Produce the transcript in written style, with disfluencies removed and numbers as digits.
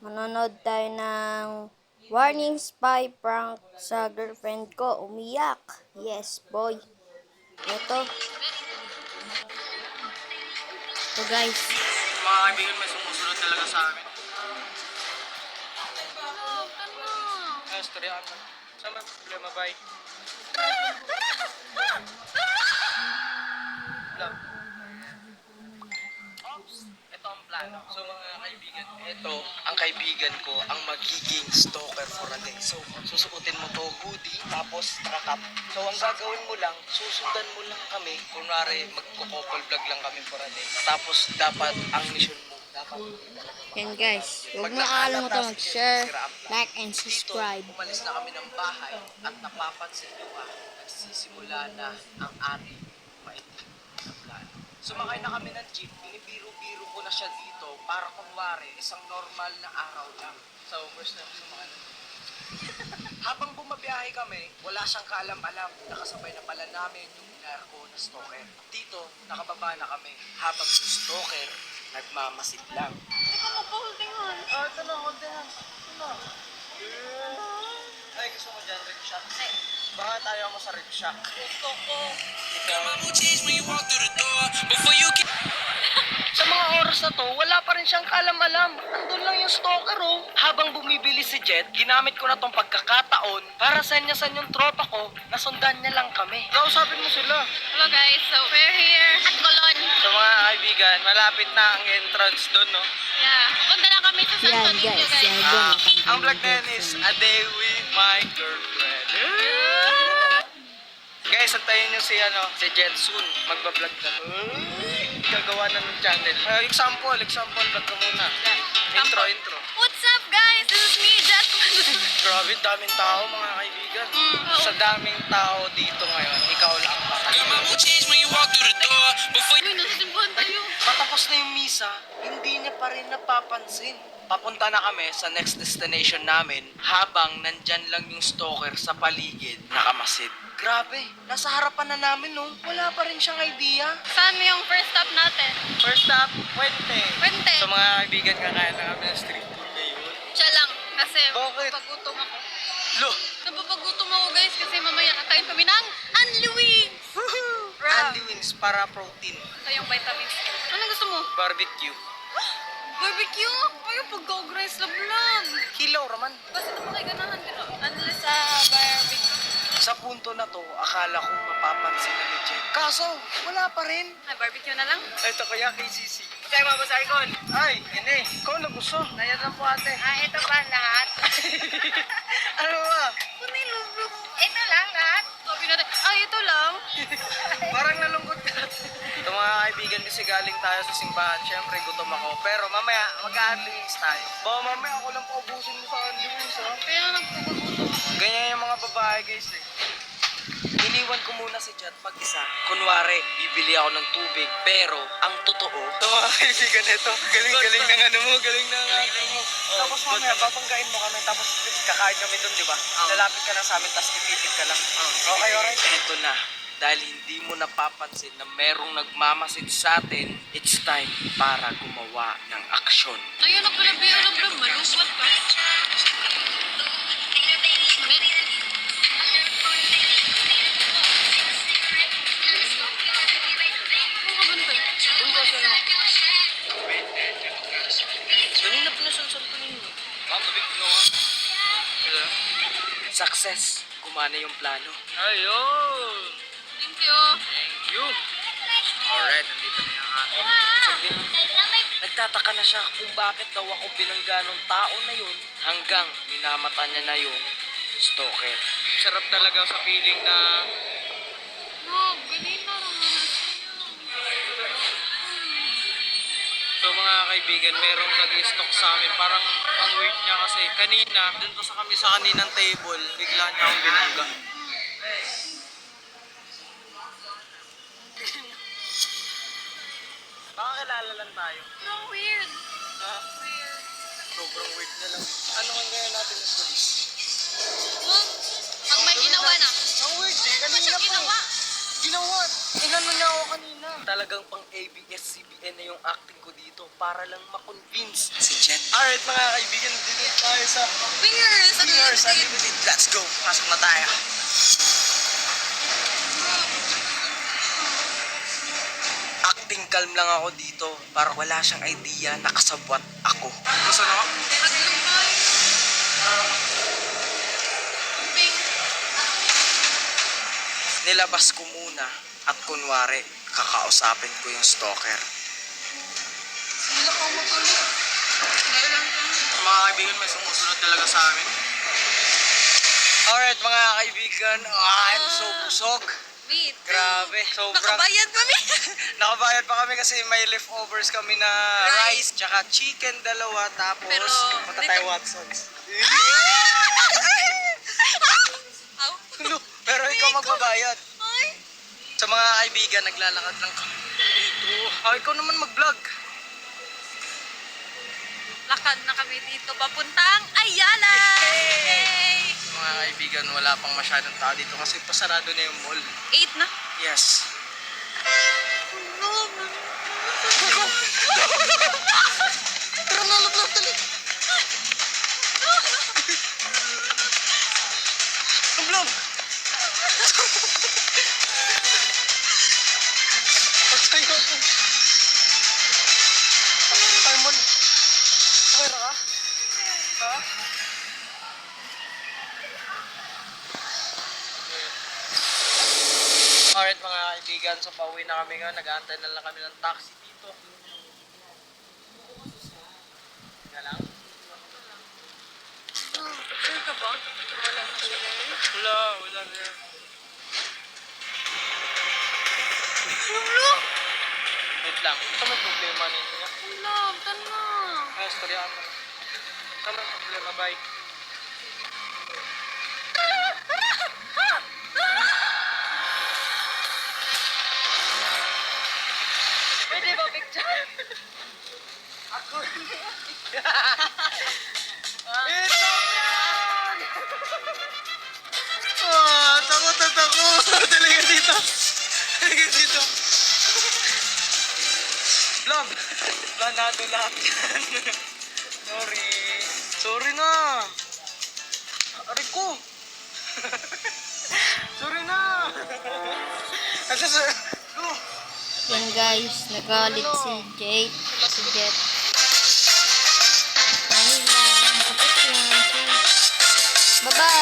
Manonood tayo ng Warning Spy Prank sa girlfriend ko. Umiyak. Yes, boy. Ito. Ito, guys. Mga kaibigan, may sumusunod talaga sa amin. Storyaan mo. Saan may problema, bay? Love. Oops. Ito ang plano. So mga kaibigan, ito ang kaibigan ko ang magiging stalker for a day. So susukutin mo to hoodie, tapos nakakap. So ang gagawin mo lang, susundan mo lang kami. Kunwari magko-couple vlog lang kami for a day. Tapos dapat ang mission mo, dapat Yan, guys. Huwag mo kakalimutan mag-share, like, and subscribe. dito, umalis na kami ng bahay at napapansin nyo ba, nagsisimula na ang ating maitim na plano. Sumakay na kami ng jeep, binibiro-biro ko na siya dito para kunwari isang normal na araw lang. So, first na sumakay na. Habang bumabiyahe kami, wala siyang kaalam-alam. Nakasabay na pala namin yung inarko na stalker. Dito, nakababa na kami. Habang yung stalker, nagmamasid lang. Teka mo po, holdingan. Ito na, hold on. Ito na. Ay, gusto mo dyan, rib shock? Bakit ayaw mo sa rib shock? Gusto ko. Ikaw. Sa mga oras na to, wala pa rin siyang kalam-alam. Andun lang yung stalker, oh. Habang bumibili si Jet, ginamit ko na tong pagkakataon para senyasan yung tropa ko na sundan niya lang kami. Kausapin mo sila. Hello guys, so we're here at Colon. So mga kaibigan, malapit na ang entrance doon, no? Yeah, punta na kami sa Santo Yan, Niño guys. guys. Yan, guys. Ang vlog na yan is A Day With My Girlfriend. Guys, antayin nyo si Jetsun. Magbablog na. Gagawa na ng channel. Example, vlog ka muna. Intro. What's up guys? This is me, Jasmine. Grabe, daming tao mga kaibigan. Sa daming tao dito ngayon, ikaw lang makakalimutan. Uy, nasisimbahan tayo. Patapos na yung misa, hindi niya pa rin napapansin. Papunta na kami sa next destination namin habang nandyan lang yung stalker sa paligid nakamasid. Grabe, nasa harapan na namin no. Wala pa rin siyang idea. Saan yung first stop natin? First stop, Puente. Puente. So mga kaibigan, kakain na kami ng street food ngayon. Siya lang, kasi Bakit? pagutom ako. Lo! Napapagutom ako guys kasi mamaya kakain kami ng Anli Wings. Andy Wings para protein. Ito yung vitamins. Anong gusto mo? Barbecue. Barbecue? Ayaw pag-go-grind lang. Hilaw raman. Basta ito makiganahan pero unless sa barbecue. Sa punto na to, akala ko mapapansin na ni Jen. Kaso, wala pa rin. Ay, barbecue na lang? Ito kaya kay Sisi. Kaya mabasay ko. Ay, ini. Ikaw na gusto. Nayan lang po ate. Ah, ito pa lahat. Ano ba? Kunilubog. Ito lang lahat. Sabi natin, ay ito lang. Parang nalungkot ka. Ito mga kaibigan kasi galing tayo sa simbahan. Siyempre, gutom ako. Pero mamaya, mag-handlings tayo. Baka mamaya ako lang paubusin mo sa handlings, ha? Kaya nagpapagutom ako. Ganyan yung mga babae, guys, eh. Iniwan ko muna si Jet mag-isa. Kunwari, bibili ako ng tubig. Pero, ang totoo... Ito mga kaibigan nito. Galing ng ano mo, galing ng ano mo. Tapos mamaya, babanggain mo kami. Tapos kakain kami doon, di ba? Lalapit ka lang sa amin, tapos titipid ka lang. Okay, alright? Ito na. Dahil hindi mo napapansin na merong nagmamasid sa atin, it's time para gumawa ng aksyon. Ayun na pala, maluswat pa. Kanina pinasalsal ko ninyo. Tubig ko Success. Gumana yung plano. Ayun! Thank you. Thank you. Alright, nandito na yung akin. Nagtataka na siya kung bakit daw ako binangga ng tao na yun hanggang minamata niya na yung stalker. Sarap talaga sa feeling na No, ganina naman. so mga kaibigan, merong nag-stalk sa amin. Parang ang weird niya kasi kanina, dun pa sa kami sa kaninang table, bigla niya akong binangga. Baka kilala lang tayo. No, weird. Ha? Weird. Sobrang weird na lang. Ano ang gaya natin ng police? Ang may ginawa na. Ang weird eh, Ano kanina siya pa ginawa? eh. Ginawa! Inano niya ako kanina. Talagang pang ABS-CBN na yung acting ko dito para lang makonvince si Jet. Alright mga kaibigan, dito tayo sa Wingers! Wingers Unlimited. Let's go! Pasok na tayo. Acting calm lang ako dito para wala siyang idea na kasabwat ako. Gusto na ako? Nilabas ko muna at kunwari kakausapin ko yung stalker. Sila ka magalit. Mga kaibigan, may sumusunod talaga sa amin. Alright mga kaibigan, I'm so busog. Wait. Grabe, sobrang... Nakabayad kami. Nakabayad pa kami kasi may leftovers kami na rice, tsaka chicken dalawa, tapos Pero, punta dito- tayo Watson's. Aw. Pero ikaw magbabayad. Ay. Sa mga kaibigan, naglalakad lang kami dito. Ikaw naman mag-vlog. Lakad na kami dito papuntang Ayala. Yay! Mga kaibigan, wala pang masyadong tao dito kasi pasarado na yung mall. 8 na. Yes. Tara na, lap-lap, dali. Lap-lap. Pagsayo ako. Ano tayo mall? Okay na ka? Ha? Alright mga kaibigan, so pauwi na kami nga. Nag-aantay na lang kami ng taxi dito. Nga lang? Sure ka ba? Wala na siya. Wala na yan. Lolo! Wait lang. Ito may problema ninyo. Wala, tana. Ay, storyaan mo. Ito may problema, bye. Pwede ba picture? Ako Ito yan! Takot na takot! Talaga dito! Talaga dito! Vlog! Planado lahat yan. Sorry. Sorry na! Aray ko! Sorry na! Asa sa... Yan guys, nagalit si Jet. Si Jet. Ayun lang. Tapos lang. Bye-bye.